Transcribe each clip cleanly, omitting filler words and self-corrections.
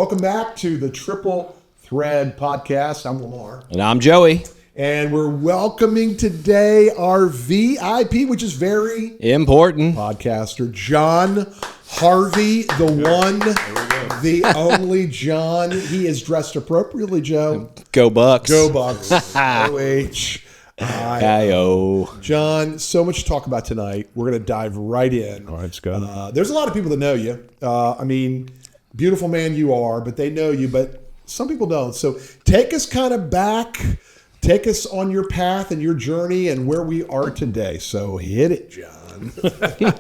Welcome back to the Triple Thread Podcast. I'm Lamar. And I'm Joey. And we're welcoming today our VIP, which is very important, podcaster, Jon Harvey, the one, the only Jon. He is dressed appropriately, Joe. Go Bucks. Go Bucks. O-H-I-O. Jon, so much to talk about tonight. We're going to dive right in. All right, let's go. There's a lot of people that know you. I mean, beautiful man you are, but they know you, but some people don't. So take us kind of back. Take us on your path and your journey and where we are today. So hit it, Jon.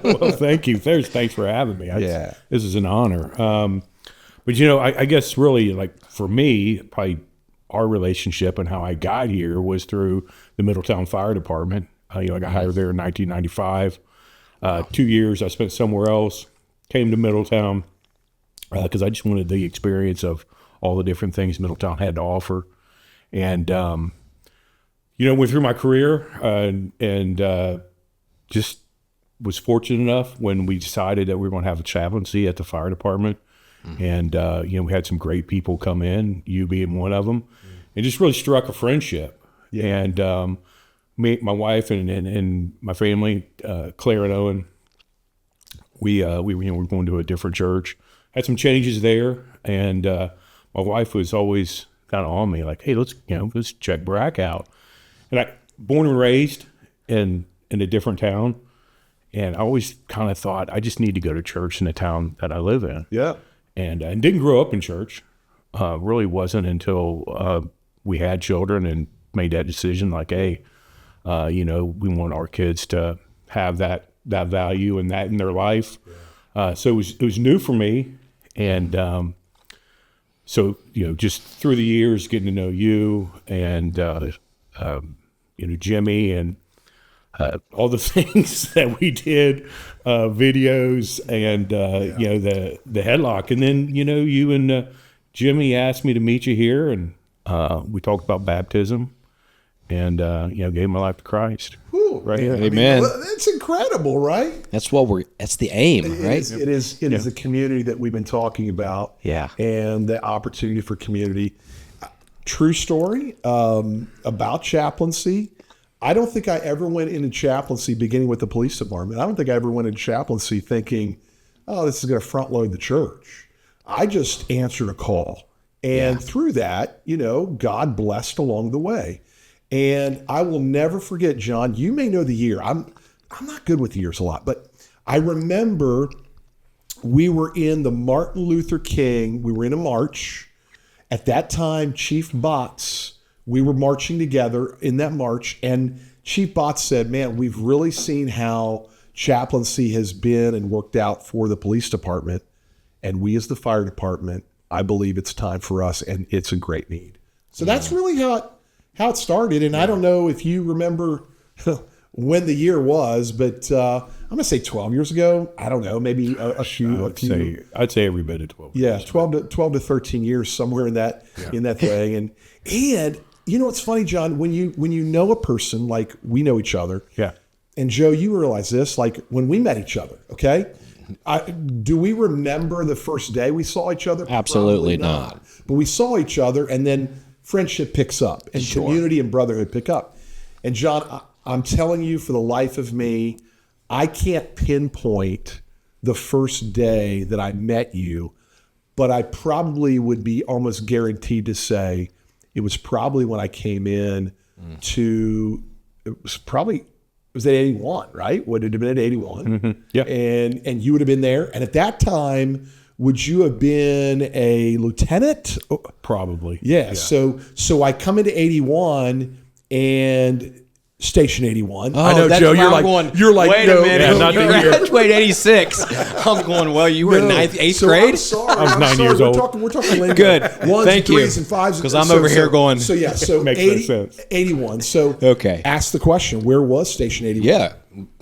Well, thank you. Thanks for having me. This is an honor. But, I guess really, like, for me, probably our relationship and how I got here was through the Middletown Fire Department. I got hired there in 1995. 2 years I spent somewhere else, came to Middletown because I just wanted the experience of all the different things Middletown had to offer. And, went through my career and just was fortunate enough when we decided that we were going to have a chaplaincy at the fire department. And, we had some great people come in, you being one of them, and just really struck a friendship. Yeah. And me, my wife, and my family, Claire and Owen, we were going to a different church, had some changes there. And my wife was always kind of on me, like, hey, let's check Brack out. And I born and raised in a different town, and I always kind of thought I just need to go to church in the town that I live in. Yeah. And didn't grow up in church. Really wasn't until we had children and made that decision. Like, hey, we want our kids to have that value and that in their life. Yeah. So it was new for me, and so just through the years, getting to know you and Jimmy and all the things that we did, videos and, the headlock. And then, you and Jimmy asked me to meet you here, and we talked about baptism and, gave my life to Christ. Ooh, right. Yeah. Amen. It's incredible, right? That's the aim, right? It is the community that we've been talking about. Yeah. And the opportunity for community. True story about chaplaincy. I don't think I ever went into chaplaincy beginning with the police department. I don't think I ever went into chaplaincy thinking, oh, this is going to front load the church. I just answered a call. And through that, God blessed along the way. And I will never forget, Jon, you may know the year. I'm not good with the years a lot, but I remember we were in the Martin Luther King, we were in a march. At that time, Chief Botts, we were marching together in that march, and Chief Botts said, man, we've really seen how chaplaincy has been and worked out for the police department, and we as the fire department, I believe it's time for us, and it's a great need. So that's really how it started, and I don't know if you remember when the year was, but I'm going to say 12 years ago. I don't know, maybe a few. I'd say every bit of 12. Yeah, 12 to 13 years, somewhere in that thing. And it's funny, Jon, when you know a person like we know each other. Yeah. And Joe, you realize this, like when we met each other, okay? Do we remember the first day we saw each other? Absolutely not. But we saw each other, and then friendship picks up, and community and brotherhood pick up. And Jon, I'm telling you, for the life of me, I can't pinpoint the first day that I met you, but I probably would be almost guaranteed to say it was probably when I came in it was at 81, right? Would it have been at 81? Mm-hmm. Yeah. And you would have been there. And at that time, would you have been a lieutenant? Probably. Yeah. So I come into 81 and Station 81. Oh, I know, that's Joe. where I'm going, wait a minute. Yeah, not you the year. graduated 86. I'm going, well, you were in eighth grade? I'm sorry. I was 9 years old. We're talking lingo. Good. Ones, Thank you. threes, and fives. Because I'm over here going. So Makes no sense. 81. So Okay. Ask the question, where was Station 81? Yeah.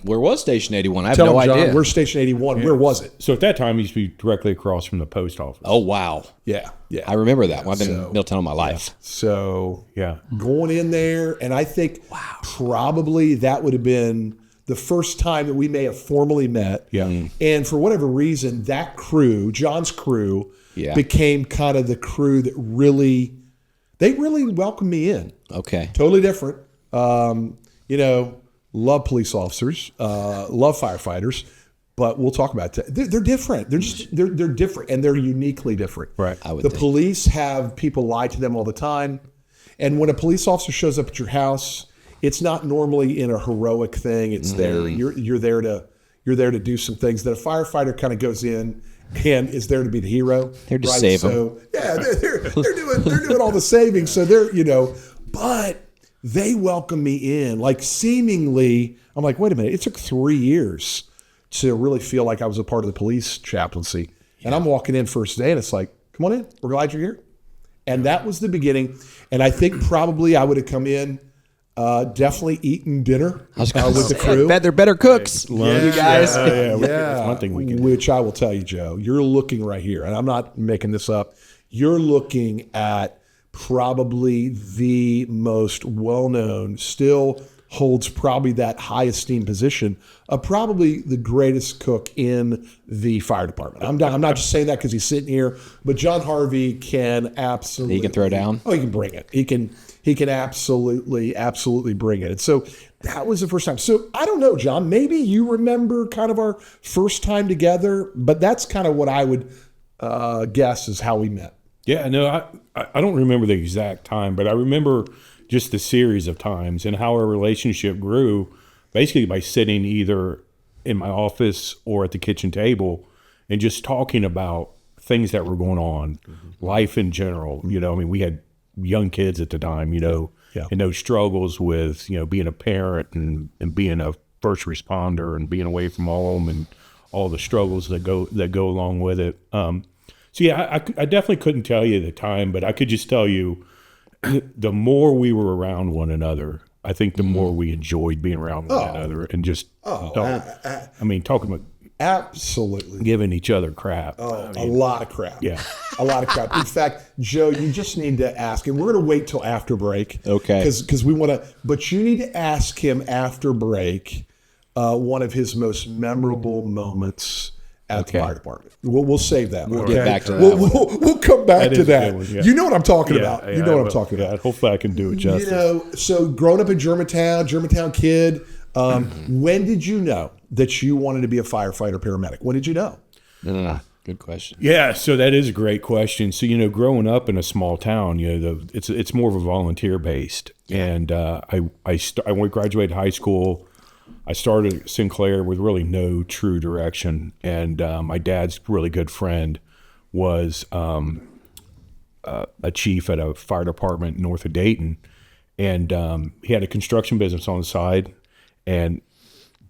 Where was Station 81? I have Tell no him, Jon, idea. where's Station 81? Yeah. Where was it? So at that time, it used to be directly across from the post office. Oh, wow. Yeah. I remember that. I've been in Middletown all my life. So Yeah. going in there, and I think probably that would have been the first time that we may have formally met. Yeah. And for whatever reason, that crew, Jon's crew, became kind of the crew that they really welcomed me in. Okay. Totally different. Love police officers, love firefighters, but we'll talk about that. They're different. They're different, and they're uniquely different. Right. The police have people lie to them all the time. And when a police officer shows up at your house, it's not normally in a heroic thing. It's there. You're there to do some things that a firefighter kind of goes in and is there to be the hero. They're to save them. Yeah, they're doing all the saving. So but they welcome me in. Like seemingly, I'm like, wait a minute, it took 3 years to really feel like I was a part of the police chaplaincy. And I'm walking in first day and it's like, come on in, we're glad you're here. And that was the beginning. And I think probably I would have come in, definitely eating dinner with the crew. I bet they're better cooks. You guys. That's one thing we can do. Which I will tell you, Joe, you're looking right here, and I'm not making this up. You're looking at probably the most well-known, still holds probably that high esteem position of probably the greatest cook in the fire department. I'm not just saying that because he's sitting here, but Jon Harvey can absolutely. He can throw down. Oh, he can bring it. He can absolutely bring it. And so that was the first time. So I don't know, John, maybe you remember kind of our first time together, but that's kind of what I would guess is how we met. Yeah, no, I don't remember the exact time, but I remember just the series of times and how our relationship grew basically by sitting either in my office or at the kitchen table and just talking about things that were going on, life in general. We had young kids at the time, and those struggles with, being a parent and being a first responder and being away from home and all the struggles that go along with it. So yeah, I definitely couldn't tell you the time, but I could just tell you the more we were around one another, I think the more we enjoyed being around one another and just, talking about absolutely giving each other crap. A lot of crap. Yeah. A lot of crap. In fact, Joe, you just need to ask, and we're going to wait till after break. Okay. Because we want to, but you need to ask him after break one of his most memorable moments at the fire department. We'll save that. We'll get back to that. We'll come back to that. One, yeah. You know what I'm talking about. You know what I'm talking about. Hopefully I can do it justice. So growing up in Germantown kid, when did you know that you wanted to be a firefighter paramedic? When did you know? No. Good question. Yeah, so that is a great question. So, growing up in a small town, it's more of a volunteer based. And I graduated high school. I started at Sinclair with really no true direction, and my dad's really good friend was a chief at a fire department north of Dayton, and he had a construction business on the side, and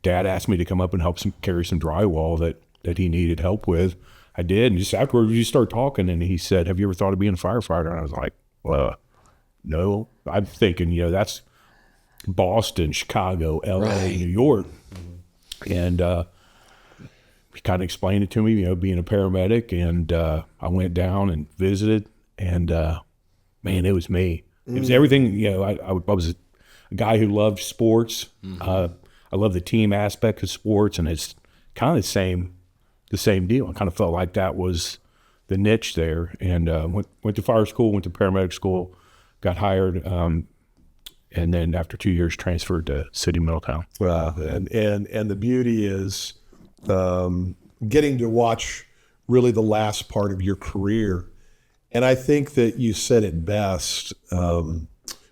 Dad asked me to come up and help carry some drywall that he needed help with. I did, and just afterwards we started talking, and he said, "Have you ever thought of being a firefighter?" And I was like, "Well, no." I'm thinking, that's Boston, Chicago, LA, New York. And he kind of explained it to me, being a paramedic. And I went down and visited. And, man, it was me. It was everything. I was a guy who loved sports. I love the team aspect of sports. And it's kind of the same deal. I kind of felt like that was the niche there. And went to fire school, went to paramedic school, got hired. And then after 2 years, transferred to City Middletown. Wow, and the beauty is getting to watch really the last part of your career. And I think that you said it best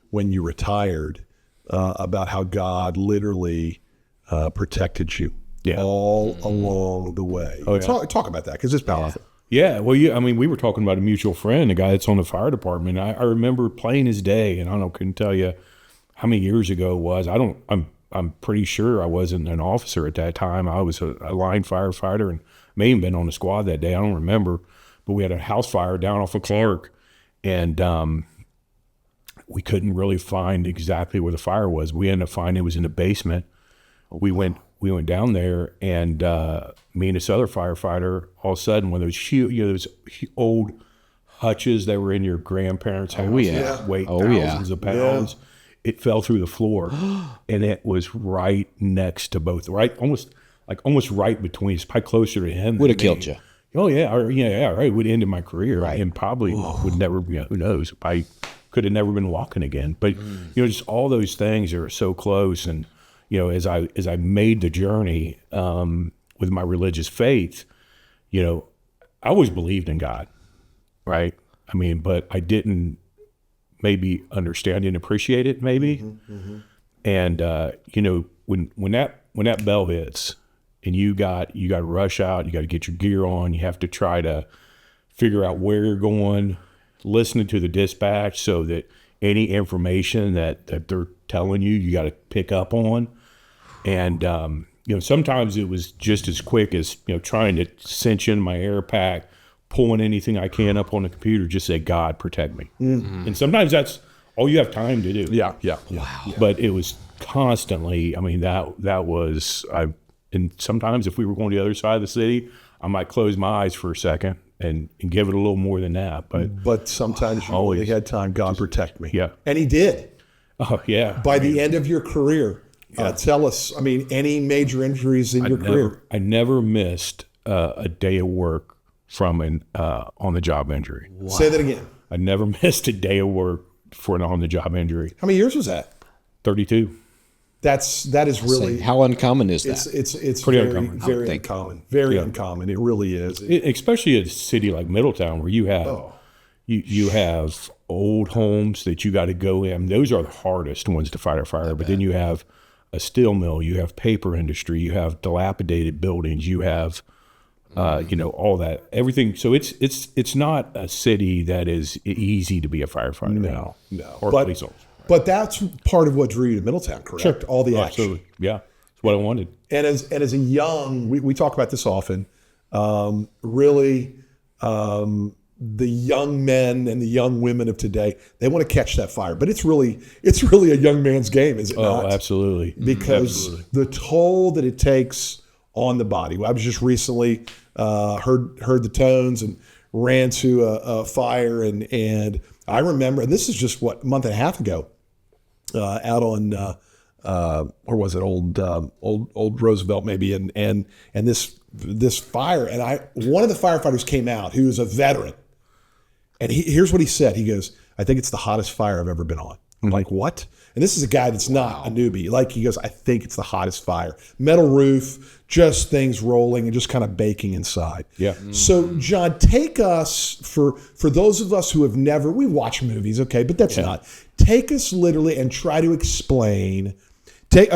when you retired about how God literally protected you all along the way. Oh, yeah. Talk about that because it's powerful. Yeah, well, we were talking about a mutual friend, a guy that's on the fire department. I remember plain as day, and couldn't tell you how many years ago it was. I'm pretty sure I wasn't an officer at that time. I was a line firefighter and may have been on the squad that day. I don't remember, but we had a house fire down off of Clark, and we couldn't really find exactly where the fire was. We ended up finding it was in the basement. We went down there, and me and this other firefighter, all of a sudden, when those huge, those old hutches that were in your grandparents' house, weight thousands of pounds. Yeah. It fell through the floor, and it was right next to both, almost right between. It's probably closer to him. Would have killed you. Oh yeah, or it would end in my career, Right. and probably would never. Who knows? I could have never been walking again. But just all those things are so close. And as I made the journey with my religious faith, I always believed in God, right? I mean, but I didn't maybe understand and appreciate it, maybe. And when that bell hits, and you got to rush out, you got to get your gear on, you have to try to figure out where you're going, listening to the dispatch so that any information that they're telling you got to pick up on. And sometimes it was just as quick as trying to cinch in my air pack, pulling anything I can up on the computer, just say, God, protect me. And sometimes that's all you have time to do. Yeah. Wow. But it was constantly, I mean, that was, and sometimes if we were going to the other side of the city, I might close my eyes for a second and give it a little more than that. But sometimes you only had time. God protect me. Yeah. And he did. Oh, yeah. By the end of your career, tell us, any major injuries in your career? I never missed a day of work from an on-the-job injury. Wow. Say that again. I never missed a day of work for an on-the-job injury. How many years was that? 32. That is really How uncommon is that? It's pretty very, uncommon. very uncommon. Very uncommon. It really is. Especially a city like Middletown, where you have you have old homes that you got to go in. Those are the hardest ones to fight a fire. But then you have a steel mill, you have paper industry, you have dilapidated buildings, you have all that, everything. So it's not a city that is easy to be a firefighter. No. Or police officer. But that's part of what drew you to Middletown, correct? Sure. All the action. Absolutely. Yeah. It's what I wanted. And as a young, we talk about this often, really, the young men and the young women of today, they want to catch that fire. But it's really a young man's game, is it not? Oh, absolutely. Because the toll that it takes on the body. I was just recently heard the tones and ran to a fire, and I remember, and this is just a month and a half ago, out on where was it, old Roosevelt maybe, and this fire, and one of the firefighters came out who was a veteran, and here's what he said. He goes, "I think it's the hottest fire I've ever been on." I'm like, what? And this is a guy that's not a newbie. Like, he goes, I think it's the hottest fire. Metal roof, just things rolling and just kind of baking inside. Yeah. So, John, take us, for those of us who have never, we watch movies, okay, but that's not. Take us literally and try to explain. Take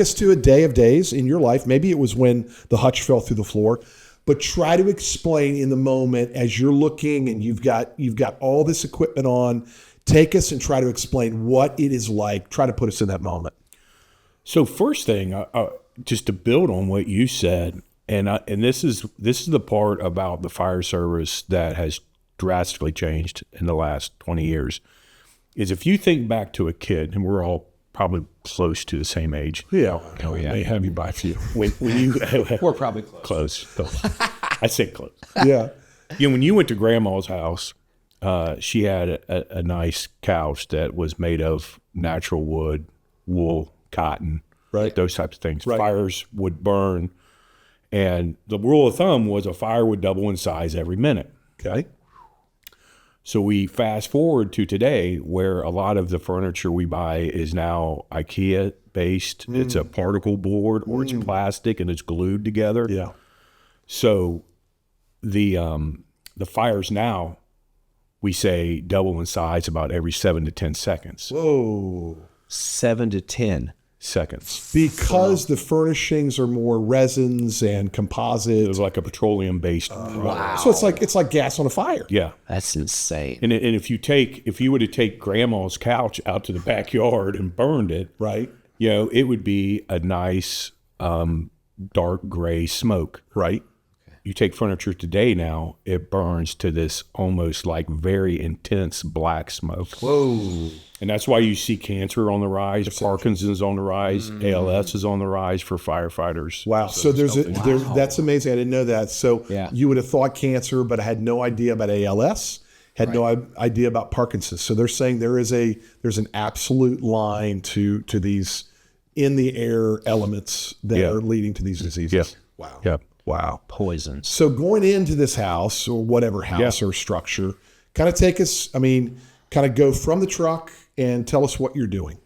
us to a day of days in your life. Maybe it was when the hutch fell through the floor. But try to explain in the moment as you're looking and you've got all this equipment on. Take us and try to explain what it is like. Try to put us in that moment. So first thing, just to build on what you said, and this is the part about the fire service that has drastically changed in the last 20 years, is if you think back to a kid, and we're all probably close to the same age. Yeah. Oh yeah. May have you by a few. When you We're probably close. I say close. Yeah. When you went to Grandma's house, she had a nice couch that was made of natural wood, wool, cotton, right? Those types of things. Right. Fires would burn, and the rule of thumb was a fire would double in size every minute. Okay. So we fast forward to today, where a lot of the furniture we buy is now IKEA based. It's a particle board, or it's plastic and it's glued together. Yeah. So the fires now, we say double in size about every 7 to 10 seconds. Whoa. 7 to 10 seconds. Because the furnishings are more resins and composite. It was like a petroleum-based product. Wow. So it's like gas on a fire. Yeah. That's insane. And if you were to take Grandma's couch out to the backyard and burned it, Right. It would be a nice dark gray smoke. Right. You take furniture today now, it burns to this almost like very intense black smoke. Whoa. And that's why you see cancer on the rise, Parkinson's on the rise, ALS is on the rise for firefighters. Wow. So that's amazing. I didn't know that. So you would have thought cancer, but I had no idea about ALS, had no idea about Parkinson's. So they're saying there's an absolute line to these in the air elements that are leading to these diseases. Yeah. Wow. Yeah. Wow. Poisons. So going into this house or whatever house or structure, kind of take us, kind of go from the truck and tell us what you're doing.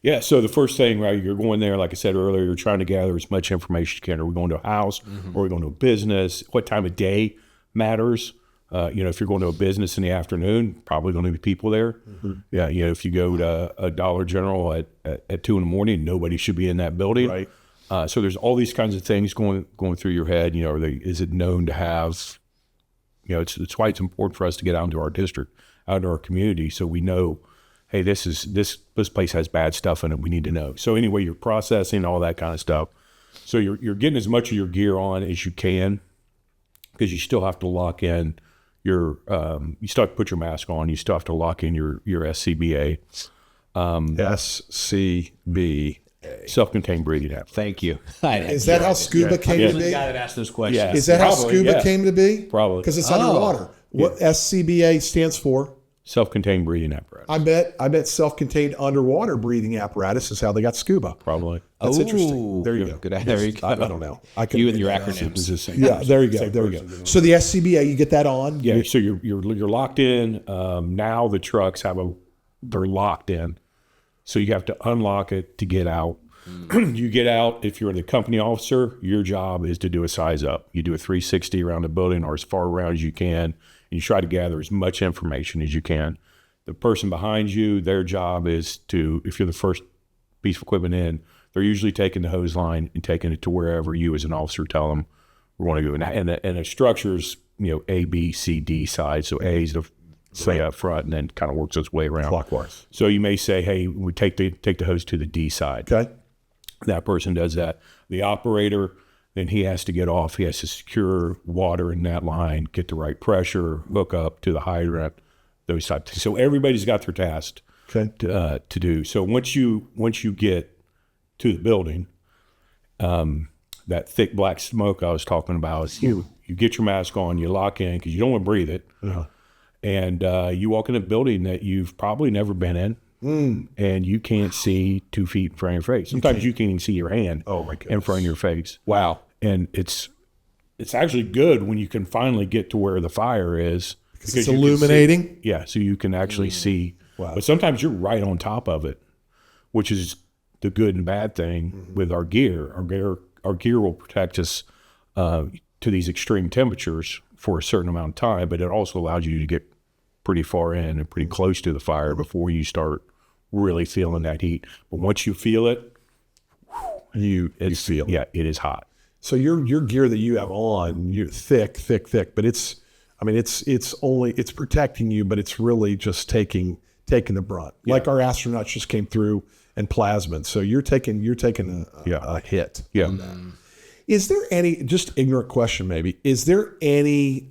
Yeah. So the first thing, right, you're going there, like I said earlier, you're trying to gather as much information as you can. Are we going to a house? Or are we going to a business? What time of day matters? If you're going to a business in the afternoon, probably going to be people there. Yeah. If you go to a Dollar General at 2 a.m, nobody should be in that building. Right. So there's all these kinds of things going through your head. Is it known to have, it's why it's important for us to get out into our district, out into our community, so we know, hey, this place has bad stuff in it. We need to know. So anyway, you're processing all that kind of stuff. So you're getting as much of your gear on as you can, because you still have to lock in you still have to put your mask on. You still have to lock in your SCBA. SCB. Self-contained breathing apparatus. Thank you. Is that how scuba came to The be? guy that asked those questions. Yeah. Is that how Probably, scuba yeah. came to be? Probably. Because it's underwater. What SCBA stands for? Self-contained breathing apparatus. I bet self-contained underwater breathing apparatus is how they got scuba. Probably. That's interesting. There you go. Good. There you go. I don't know. You and your acronyms. It's the same. Yeah, there you go. There we go. So the SCBA, you get that on. Yeah, so you're locked in. Now the trucks they're locked in, so you have to unlock it to get out. You get out. If you're the company officer, your job is to do a size up. You do a 360 around the building or as far around as you can, and you try to gather as much information as you can. The person behind you, their job is to, if you're the first piece of equipment in, they're usually taking the hose line and taking it to wherever you as an officer tell them we're going to go. And the structure's, A, B, C, D size. So A is the say up front, and then kind of works its way around Clockwise. So you may say, hey, we take the hose to the D side. Okay. That person does that. The operator, then he has to get off. He has to secure water in that line, get the right pressure, hook up to the hydrant, those types of things. So everybody's got their task to do. So once you get to the building, that thick black smoke I was talking about is you get your mask on, you lock in because you don't want to breathe it, and you walk in a building that you've probably never been in. And you can't see 2 feet in front of your face. Sometimes you can't even see your hand in front of your face. Wow. And it's actually good when you can finally get to where the fire is. Because it's you can illuminating? see, yeah, so you can actually see. Wow. But sometimes you're right on top of it, which is the good and bad thing with our gear. Our gear will protect us to these extreme temperatures for a certain amount of time, but it also allows you to get pretty far in and pretty close to the fire before you start really feeling that heat. But once you feel it, you feel it. Yeah, it is hot. So your gear that you have on, you're thick, but it's protecting you, but it's really just taking the brunt. Yeah. Like our astronauts just came through and plasmid. So you're taking a hit. Yeah. Is there any, just ignorant question maybe, is there any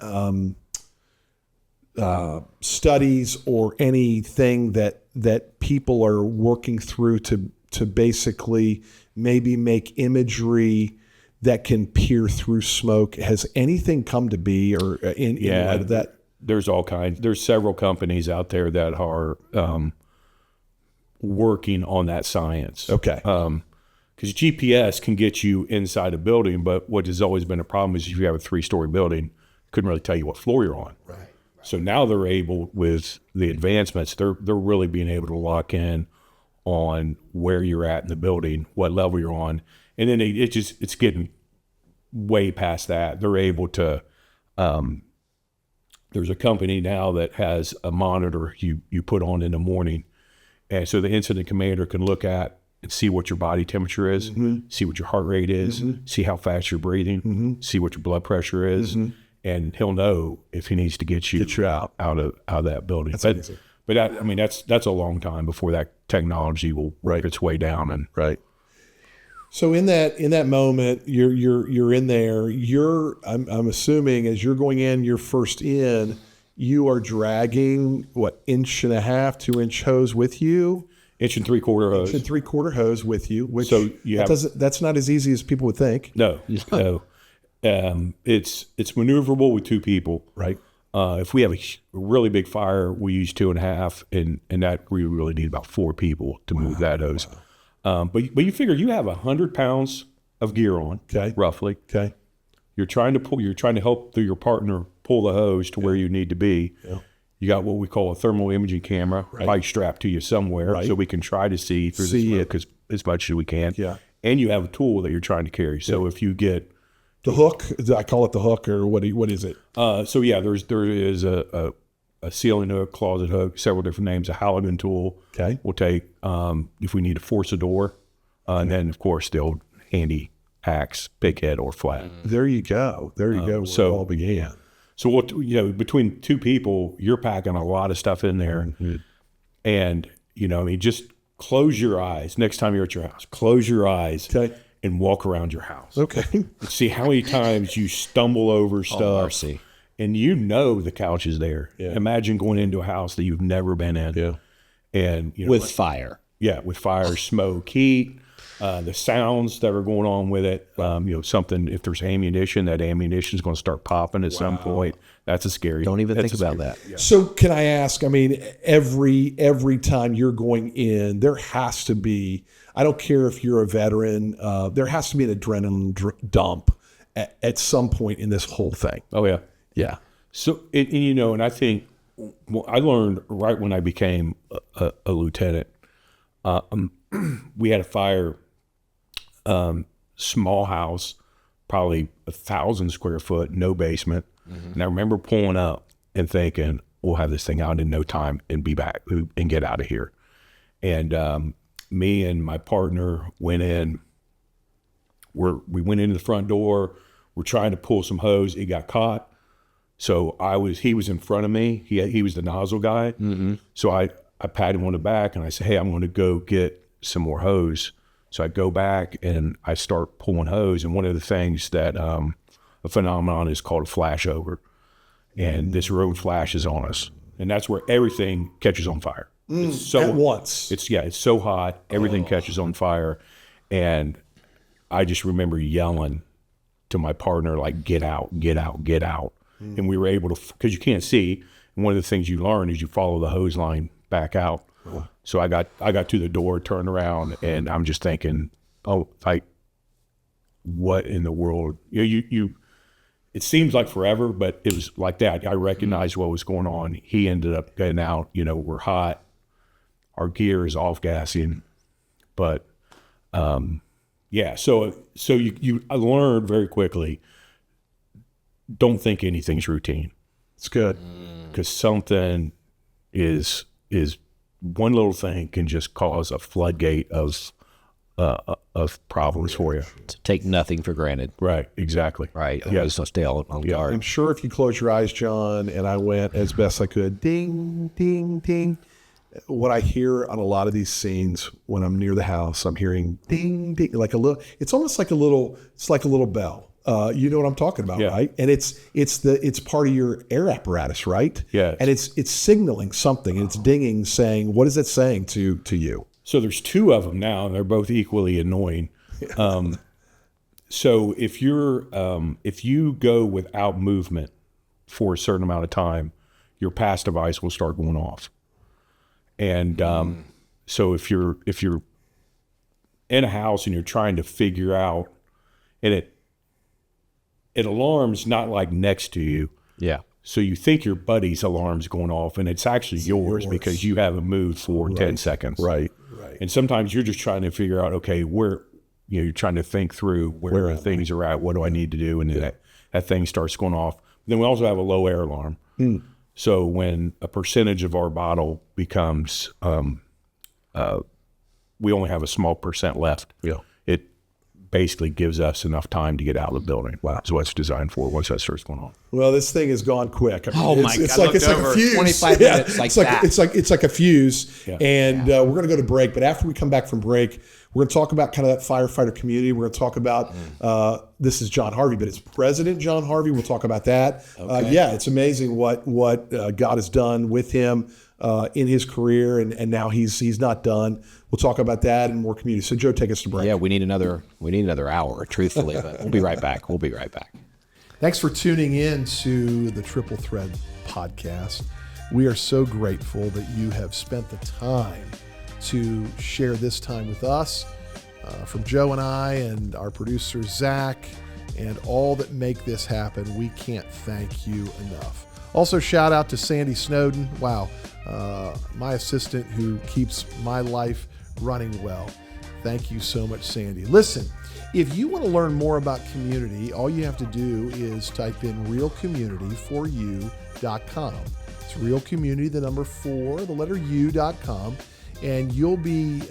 studies or anything that people are working through to basically maybe make imagery that can peer through smoke? Has anything come to be, or in light of that? There's all kinds. There's several companies out there that are working on that science. Okay. Because GPS can get you inside a building, but what has always been a problem is if you have a 3-story building, couldn't really tell you what floor you're on. Right. So now they're able, with the advancements, they're really being able to lock in on where you're at in the building, what level you're on, and then it's getting way past that. They're able to. There's a company now that has a monitor you put on in the morning, and so the incident commander can look at and see what your body temperature is, see what your heart rate is, see how fast you're breathing, see what your blood pressure is. And he'll know if he needs to get you out of that building. That's amazing. But that's a long time before that technology will work its way down. And right. So in that moment, you're in there. I'm assuming as you're going in, you're first in, you are dragging what, 1.5 to 2 inch hose with you. 1 3/4 hose. 1 3/4 hose with you. Which so that's not as easy as people would think. No. It's maneuverable with 2 people. Right. If we have a really big fire, we use 2.5, and that we really need about 4 people to move that hose. But you figure you have 100 pounds of gear on, Okay. roughly. Okay. you're trying to help your partner pull the hose to where you need to be. Yeah. You got what we call a thermal imaging camera, probably strapped to you somewhere, so we can try to see through the smoke as much as we can. Yeah. And you have a tool that you're trying to carry. So if you get the hook, I call it the hook, or what is it? So yeah, there is a ceiling hook, closet hook, several different names. A Halligan tool. Okay. We'll take if we need to force a door, and then of course the old handy axe, big head or flat. There you go. There you go. So it all began. So what between two people, you're packing a lot of stuff in there, and just close your eyes next time you're at your house. Close your eyes. Okay. And walk around your house. Okay. See how many times you stumble over stuff, and the couch is there. Yeah. Imagine going into a house that you've never been in. Yeah. And with fire. Yeah, with fire, smoke, heat, the sounds that are going on with it. Something, if there's ammunition, that ammunition is going to start popping at some point. That's a scary. Don't even think about that. Yeah. So can I ask, every time you're going in, there has to be, I don't care if you're a veteran, there has to be an adrenaline dump at some point in this whole thing. Oh, yeah. Yeah. So, and I think I learned right when I became a lieutenant, we had a fire, small house, probably 1,000 square foot, no basement. And I remember pulling up and thinking, we'll have this thing out in no time and be back and get out of here. And me and my partner went in. We went into the front door. We're trying to pull some hose. It got caught. So he was in front of me. He was the nozzle guy. Mm-hmm. So I patted him on the back and I said, hey, I'm going to go get some more hose. So I go back and I start pulling hose. And one of the things that a phenomenon is called a flashover. And this road flashes on us. And that's where everything catches on fire. It's so, at once. It's so hot. Everything catches on fire. And I just remember yelling to my partner, like, get out, get out, get out. And we were able to, because you can't see. And one of the things you learn is you follow the hose line back out. So I got to the door, turned around, and I'm just thinking, oh, like, what in the world? It seems like forever, but it was like that. I recognized what was going on. He ended up getting out. We're hot. Our gear is off gassing, but yeah. So I learned very quickly. Don't think anything's routine. It's good because something is one little thing can just cause a floodgate of problems for you. To take nothing for granted. Right. Exactly. Right. Yeah. So stay on guard. I'm sure if you close your eyes, John, and I went as best I could, ding, ding, ding. What I hear on a lot of these scenes when I'm near the house, I'm hearing ding, ding, like a little. It's almost like a little. It's like a little bell. You know what I'm talking about, right? And it's part of your air apparatus, right? Yeah. And it's signaling something. And it's dinging, saying, what is it saying to you? So there's two of them now, and they're both equally annoying. So if you go without movement for a certain amount of time, your pass device will start going off. And so if you're in a house and you're trying to figure out, and it alarms not like next to you. Yeah. So you think your buddy's alarm's going off, and it's actually yours because you haven't moved for 10 seconds. Right. And sometimes you're just trying to figure out, okay, where, you're trying to think through where things are at. What do I need to do? And then that thing starts going off. Then we also have a low air alarm. So when a percentage of our bottle becomes, we only have a small percent left. Yeah. It basically gives us enough time to get out of the building. Wow. That's what it's designed for once that starts going on. Well, this thing has gone quick. It's like a fuse. 25 minutes like that. It's like a fuse. Yeah. And we're going to go to break. But after we come back from break, we're going to talk about kind of that firefighter community. We're going to talk about, this is Jon Harvey, but it's President Jon Harvey. We'll talk about that. Okay. It's amazing what God has done with him in his career, and now he's not done. We'll talk about that and more community. So Joe, take us to break. Yeah, we need another hour, truthfully, but we'll be right back. Thanks for tuning in to the Triple Thread podcast. We are so grateful that you have spent the time to share this time with us. From Joe and I and our producer, Zach, and all that make this happen. We can't thank you enough. Also, shout out to Sandy Snowden. Wow, my assistant who keeps my life running well. Thank you so much, Sandy. Listen, if you want to learn more about community, all you have to do is type in realcommunityforyou.com. It's realcommunity, the number 4, the letter U.com, and you'll be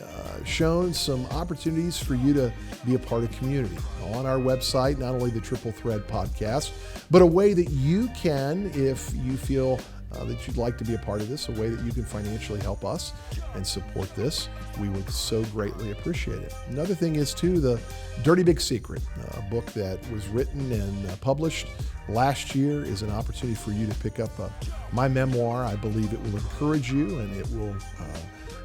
shown some opportunities for you to be a part of community. On our website, not only the Triple Thread podcast, but a way that you can, if you feel that you'd like to be a part of this, a way that you can financially help us and support this, we would so greatly appreciate it. Another thing is, too, the Dirty Big Secret, a book that was written and published last year, is an opportunity for you to pick up my memoir. I believe it will encourage you, and it will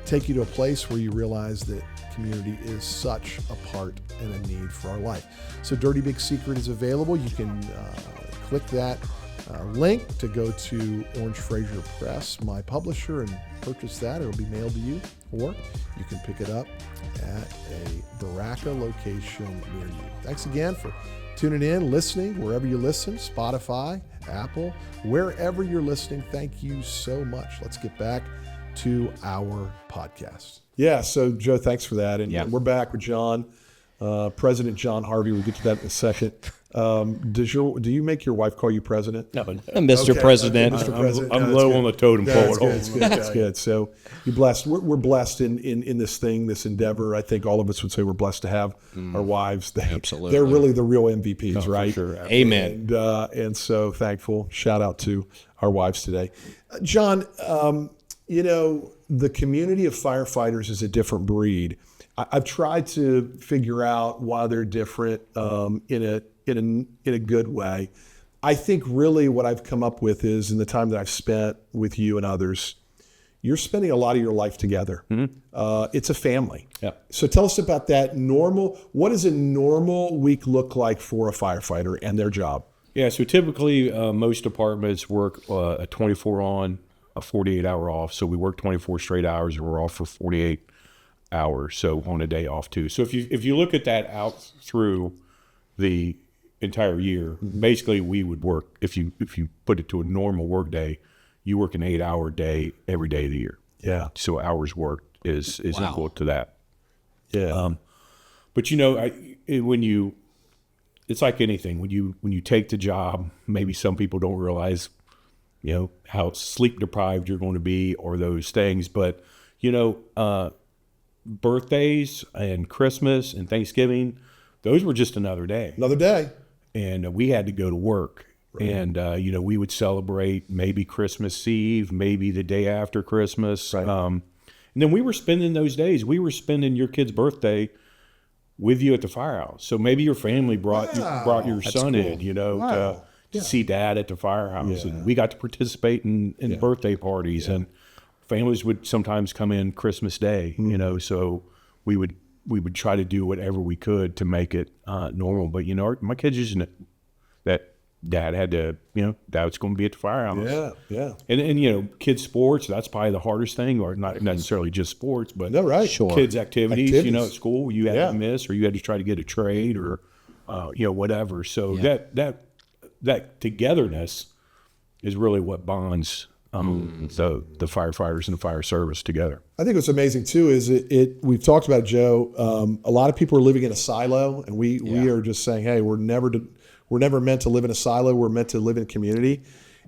take you to a place where you realize that community is such a part and a need for our life. So Dirty Big Secret is available. You can click that link to go to Orange Fraser Press, my publisher, and purchase that. It'll be mailed to you, or you can pick it up at a Baraka location near you. Thanks again for tuning in, listening, wherever you listen, Spotify, Apple, wherever you're listening. Thank you so much. Let's get back to our podcast. Yeah, so Joe, thanks for that. And we're back with Jon, President Jon Harvey. We'll get to that in a second. Do you make your wife call you president? No, Mr. President. Mr. President. I'm low on the totem pole. That's good. So you're blessed. We're blessed in this thing, this endeavor. I think all of us would say we're blessed to have our wives. Absolutely. They're really the real MVPs, right? For sure. Amen. And so thankful. Shout out to our wives today. Jon, the community of firefighters is a different breed. I've tried to figure out why they're different in a good way. I think really what I've come up with is, in the time that I've spent with you and others, you're spending a lot of your life together. Mm-hmm. It's a family. Yeah. So tell us about that. What does a normal week look like for a firefighter and their job? Yeah, so typically most departments work a 24 on, a 48 hour off. So we work 24 straight hours and we're off for 48 hours. So on a day off too. So if you look at that out through the entire year, basically we would work, if you put it to a normal work day, you work an 8-hour day every day of the year. Yeah. So hours worked is equal to that. Yeah. But it's like anything, when you take the job, maybe some people don't realize, how sleep deprived you're going to be or those things. But, birthdays and Christmas and Thanksgiving, those were just another day. Another day. And we had to go to work. Right. And, we would celebrate maybe Christmas Eve, maybe the day after Christmas. Right. And then we were spending those days. We were spending your kid's birthday with you at the firehouse. So maybe your family brought your son in, to see dad at the firehouse. Yeah. And we got to participate in birthday parties. Yeah. And families would sometimes come in Christmas Day, so we would try to do whatever we could to make it normal. But, my kids just know that dad had to, dad's going to be at the firehouse. Yeah, yeah. And kids' sports, that's probably the hardest thing, or not necessarily just sports, but Sure. Kids' activities, at school you had to miss, or you had to try to get a trade or, whatever. So that togetherness is really what bonds the firefighters and the fire service together. I think what's amazing too is we've talked about it, Joe. A lot of people are living in a silo, and we are just saying, hey, we're never meant to live in a silo. We're meant to live in a community.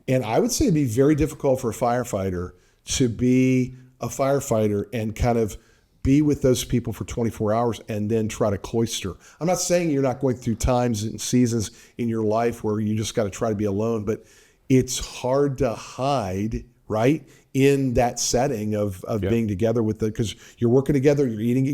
And I would say it'd be very difficult for a firefighter to be a firefighter and kind of be with those people for 24 hours and then try to cloister. I'm not saying you're not going through times and seasons in your life where you just got to try to be alone, but it's hard to hide, right, in that setting of being together because you're working together, you're eating,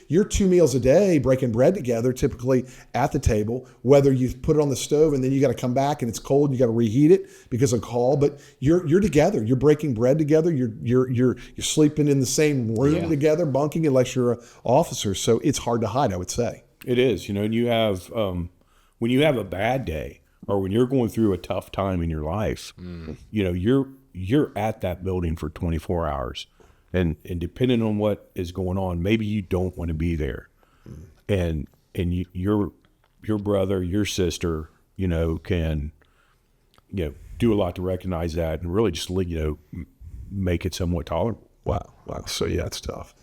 you're 2 meals a day, breaking bread together, typically at the table, whether you put it on the stove and then you got to come back and it's cold and you got to reheat it because of call, but you're together, you're breaking bread together, you're sleeping in the same room together, bunking, unless you're an officer. So it's hard to hide, I would say. It is, and you have, when you have a bad day or when you're going through a tough time in your life, you're at that building for 24 hours. And depending on what is going on, maybe you don't want to be there. And you're your brother, your sister, can, do a lot to recognize that and really just, make it somewhat tolerable. Wow. So yeah, it's tough.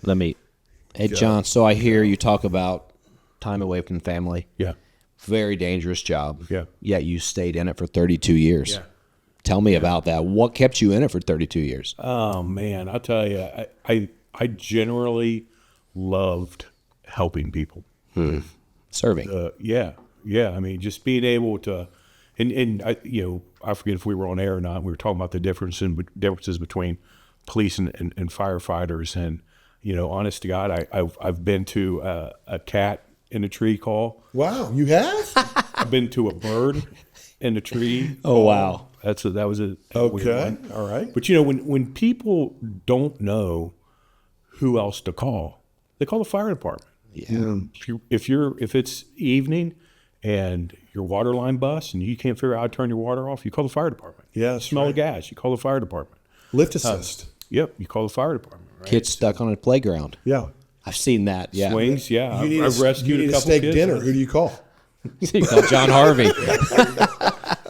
Hey, John, so I hear you talk about time away from family. Yeah. Very dangerous job. Yeah. Yet you stayed in it for 32 years. Yeah. Tell me about that. What kept you in it for 32 years? Oh man, I'll tell you, I generally loved helping people. Serving. Yeah. I mean, just being able to, and I forget if we were on air or not. We were talking about the differences between police and firefighters, and honest to God, I've been to a cat in a tree call. Wow, you have? I've been to a bird in a tree. Oh wow. That was a Okay. weird one. All right. But when people don't know who else to call, they call the fire department. Yeah. If it's evening and your water line busts and you can't figure out how to turn your water off, you call the fire department. Yeah, that's Smell right. of gas, you call the fire department. Lift assist. Yep, you call the fire department. Right? Kids stuck on a playground. Yeah. I've seen that. Yeah. Swings, yeah. You need I've rescued you need a couple steak kids. dinner. Who do you call? You call Jon Harvey.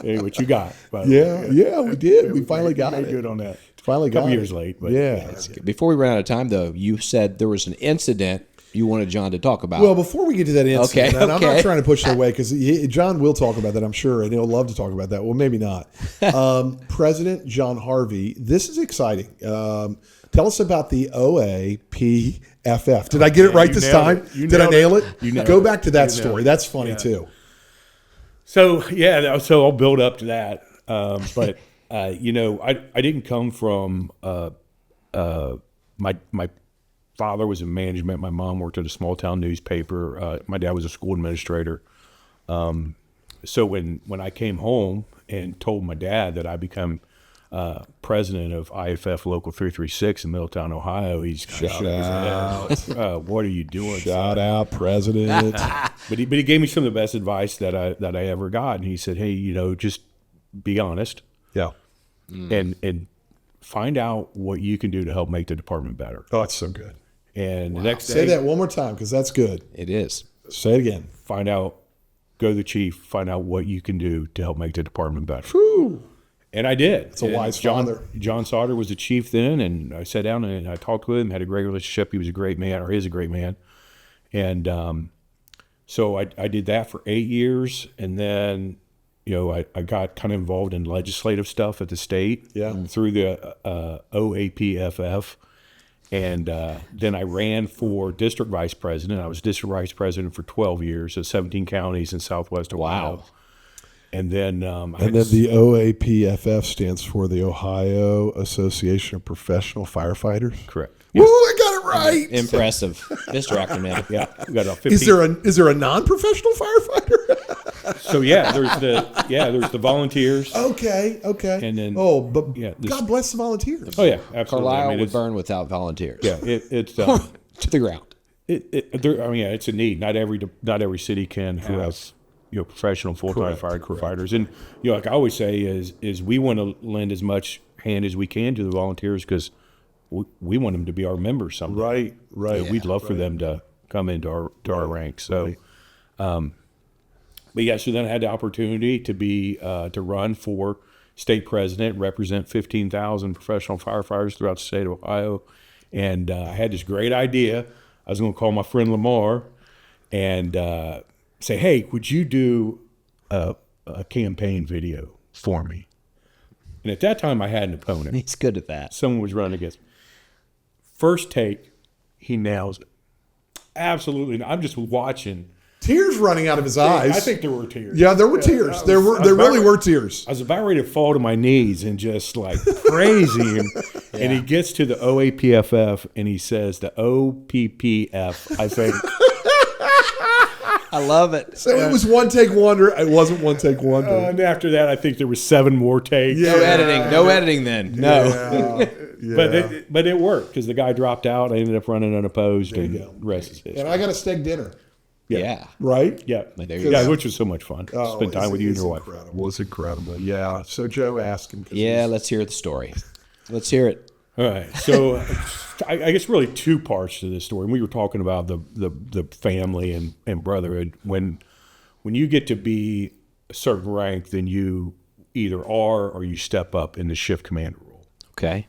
Hey, what you got? By the way. Yeah, we did. We finally got made it. good on that. Finally got Couple it. years late, but yeah. Before we ran out of time, though, you said there was an incident you wanted John to talk about. Well, before we get to that incident, Okay, and I'm not okay. trying to push it away because John will talk about that, I'm sure, and he'll love to talk about that. Well, maybe not. President Jon Harvey, this is exciting. Tell us about the OAPFF. Did I get it right this nailed time? it. You Did I nailed nail it. it? You nailed Go it. back to that You nailed story. it. That's funny, Yeah. too. So I'll build up to that. But I didn't come from my father was in management. My mom worked at a small town newspaper. My dad was a school administrator. So when I came home and told my dad that I become president of IFF Local 336 in Middletown, Ohio, he's Shout out. What are you doing? Shout out, President. But he gave me some of the best advice that I ever got, and he said, "Hey, just be honest, Yeah. and find out what you can do to help make the department better." Oh, it's so good. And the next Say day, that one more time because that's good. it is. Say it again. find out, go to the chief, find out what you can do to help make the department better. Whew. And I did. It's a wise father. John Sauter was the chief then, and I sat down and I talked with him, had a great relationship. He was a great man, or is a great man. And so I did that for 8 years, and then I got kind of involved in legislative stuff at the state through the OAPFF. And then I ran for district vice president. I was district vice president for 12 years at 17 counties in Southwest Ohio. Wow. And then The OAPFF stands for the Ohio Association of Professional Firefighters. correct. Woo, I got it right. Impressive. Mr. Acronym. Yeah, we got about 15. Is there a non-professional firefighter? So there's the volunteers. Okay. And then God this- bless the volunteers. Oh yeah, absolutely. Carlisle I mean, would it's, burn without volunteers. yeah, it's To the ground. it's a need. Not every city can have professional full-time firefighters. And like I always say is we want to lend as much hand as we can to the volunteers because we want them to be our members someday. Right. We'd love for them to come into our ranks. So, but yeah, so then I had the opportunity to be to run for state president, represent 15,000 professional firefighters throughout the state of Ohio, and I had this great idea. I was going to call my friend Lamar and say, "Hey, would you do a campaign video for me?" And at that time, I had an opponent. He's good at that. Someone was running against me. First take, he nails it. Absolutely. I'm just watching. Tears running out of his eyes. I think there were tears. Yeah, there were tears. There really were tears. I was about ready to fall to my knees and just like crazy him. And he gets to the OAPFF and he says the OPPF, I think. I love it. So it was one take wonder. It wasn't one take wonder. And after that, I think there was 7 more takes. No editing. No editing then. No. Yeah. But it worked because the guy dropped out. I ended up running unopposed and the rest is history. And I got a steak dinner. Yeah. Right? Yeah. There you Yeah, go. which was so much fun. Spend time with you and your wife. Incredible. It's incredible. Yeah. So Joe asked him. Yeah, let's hear the story. Let's hear it. All right. So I guess really 2 parts to this story. And we were talking about the family and brotherhood. When when you get to be a certain rank, then you either are or you step up in the shift commander role. Okay.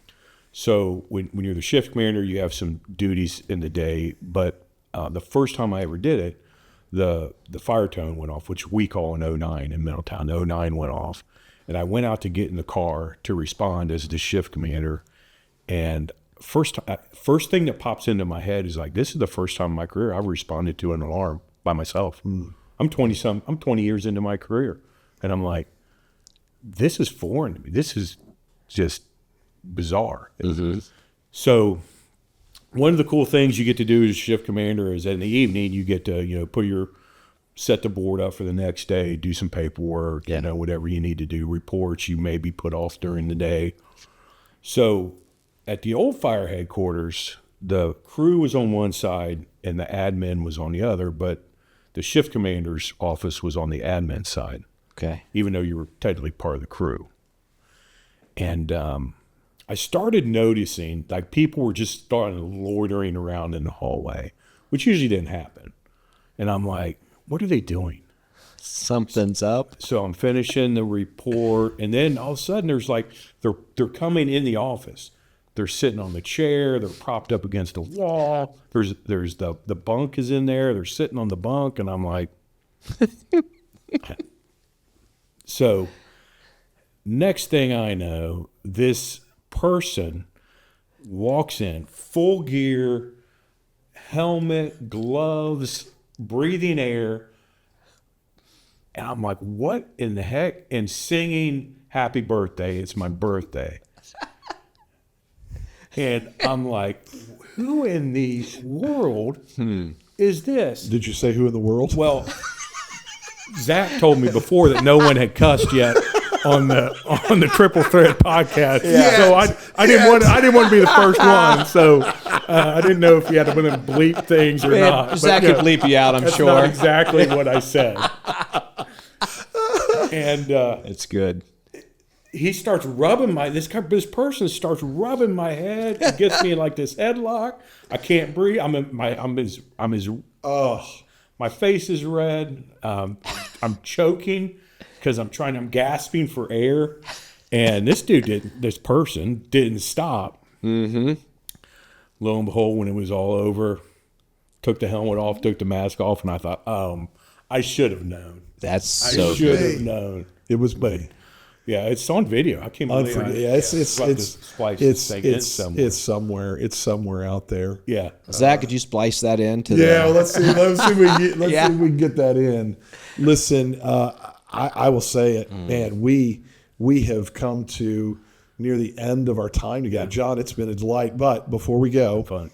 So when you're the shift commander, you have some duties in the day. But the first time I ever did it, the fire tone went off, which we call an 09 in Middletown. The 09 went off. And I went out to get in the car to respond as the shift commander. And first thing that pops into my head is like, this is the first time in my career I've responded to an alarm by myself. I'm 20 years into my career. And I'm like, this is foreign to me. This is just bizarre. So one of the cool things you get to do as shift commander is in the evening, you get to, set the board up for the next day, do some paperwork, whatever you need to do, reports you may be put off during the day. So at the old fire headquarters, the crew was on one side and the admin was on the other, but the shift commander's office was on the admin side. Okay. Even though you were technically part of the crew. And I started noticing like people were just starting loitering around in the hallway, which usually didn't happen. And I'm like, what are they doing? Something's up. So I'm finishing the report, and then all of a sudden there's like they're coming in the office. They're sitting on the chair. They're propped up against the wall. There's the bunk is in there. They're sitting on the bunk, and I'm like, so next thing I know, this person walks in full gear, helmet, gloves, breathing air. And I'm like, what in the heck? And singing happy birthday. It's my birthday. And I'm like, who in the world is this? Did you say who in the world? Well, Zach told me before that no one had cussed yet on the Triple Threat podcast. Yeah. So I didn't want to be the first one. So I didn't know if you had to bleep things or not. Zach could bleep you out, I'm that's sure. Not exactly what I said. And It's good. he starts rubbing this person starts rubbing my head. It gets me in like this headlock. I can't breathe. My face is red. I'm choking because I'm gasping for air. And this person didn't stop. Mm-hmm. Lo and behold, when it was all over, took the helmet off, took the mask off, and I thought, I should have known. That's I so should good. have known. It was me. Yeah, it's on video. I can't believe it. Yeah, it's somewhere out there. Yeah. Zach, could you splice that into Yeah, the... let's see if we can get that in. Listen, I will say it, man. We have come to near the end of our time together, John. It's been a delight. But before we go, Fun.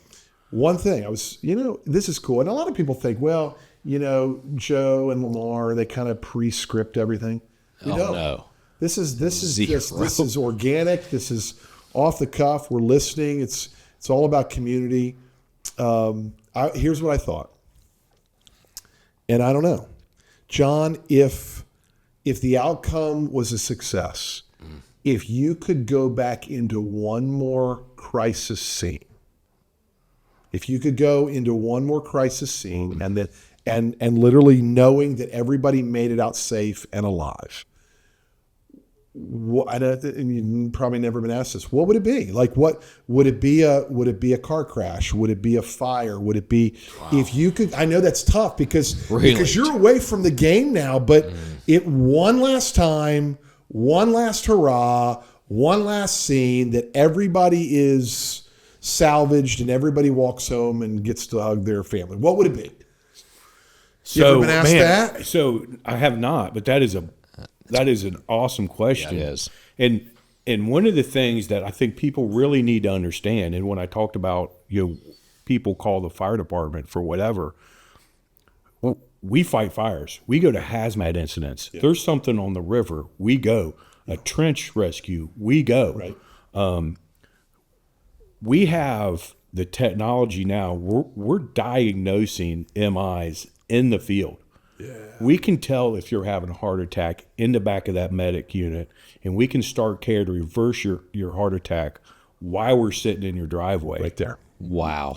one thing this is cool, and a lot of people think, well, Joe and Lamar, they kind of pre-script everything. We don't. No. This is Zero. this is organic. This is off the cuff. We're listening. It's all about community. Here's what I thought, and I don't know, John. If the outcome was a success, if you could go back into one more crisis scene, and then and literally knowing that everybody made it out safe and alive. And you've probably never been asked this. What would it be? Like, what would it be? Would it be a car crash? Would it be a fire? Would it be if you could? I know that's tough because you're away from the game now. But it one last time, one last hurrah, one last scene that everybody is salvaged and everybody walks home and gets to hug their family. What would it be? You ever been asked that? So I have not, but that is an awesome question. Yeah, it is. And one of the things that I think people really need to understand, and when I talked about, people call the fire department for whatever, well, we fight fires. We go to hazmat incidents. Yeah. There's something on the river, we go. A trench rescue, we go. Right. We have the technology now. We're diagnosing MIs in the field. Yeah. We can tell if you're having a heart attack in the back of that medic unit, and we can start care to reverse your heart attack while we're sitting in your driveway. Right there. Wow.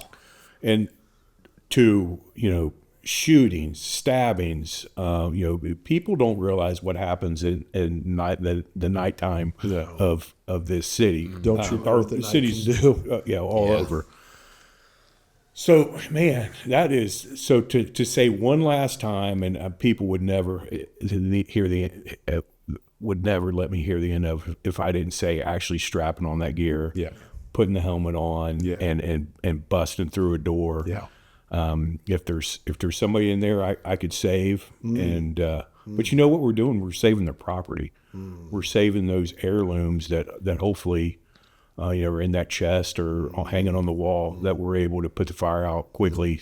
And to, shootings, stabbings. People don't realize what happens in the nighttime of this city. Don't you know what the cities do? all over. So, man, that is so. To say one last time, and people would never would never let me hear the end of if I didn't say actually strapping on that gear, putting the helmet on, and busting through a door. If there's somebody in there I could save, and but you know what we're doing? We're saving their property. We're saving those heirlooms that hopefully are in that chest or hanging on the wall that we're able to put the fire out quickly.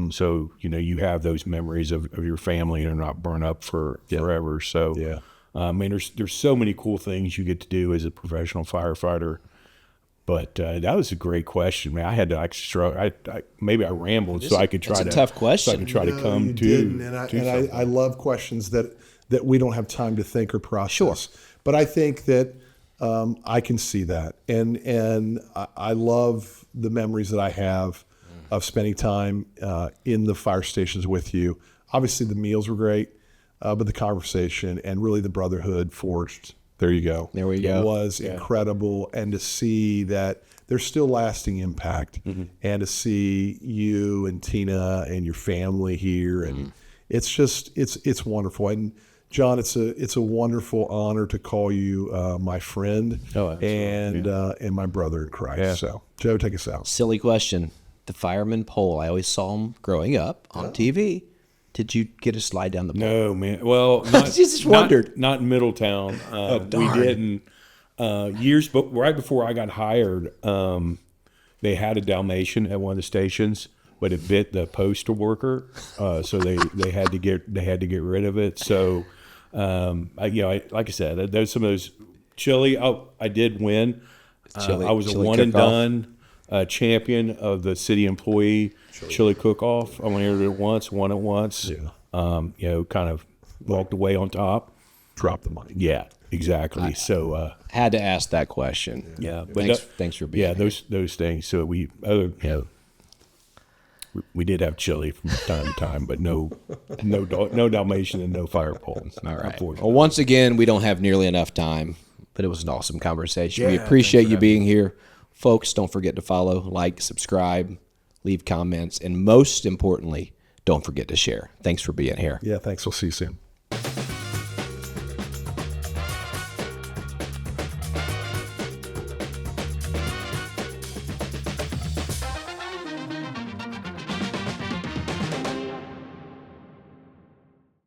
So you have those memories of your family and they're not burned up forever. So there's so many cool things you get to do as a professional firefighter. But that was a great question, man. I had to maybe I rambled so I could try to. It's a tough question. So I could try to come to. I love questions that we don't have time to think or process. Sure. But I think that I can see that, and I love the memories that I have of spending time in the fire stations with you. Obviously, the meals were great, but the conversation and really the brotherhood forged. There you go. There we go. It was incredible, and to see that there's still lasting impact, and to see you and Tina and your family here, and it's just it's wonderful. And Jon, it's a wonderful honor to call you my friend and my brother in Christ. Yeah. So, Joe, take us out. Silly question. The fireman pole. I always saw him growing up on TV. Did you get a slide down the pole? No, man. Well, just wondered. Not in Middletown. We didn't. Years, but right before I got hired, they had a Dalmatian at one of the stations, but it bit the postal worker, so they had to get rid of it. So, like I said, there's some of those chili. I did win. I was a one and done champion of the city employee chili cook-off. I only entered it once, won it once. Yeah. Kind of walked away on top. Drop the money. Yeah, exactly. So had to ask that question. Yeah, but thanks for being here. those things. So we did have chili from time to time, but no Dalmatian and no fire pole. All right. Well, once again, we don't have nearly enough time, but it was an awesome conversation. We appreciate you being here. Folks, don't forget to follow, like, subscribe, leave comments, and most importantly, don't forget to share. Thanks for being here. Yeah, thanks. We'll see you soon.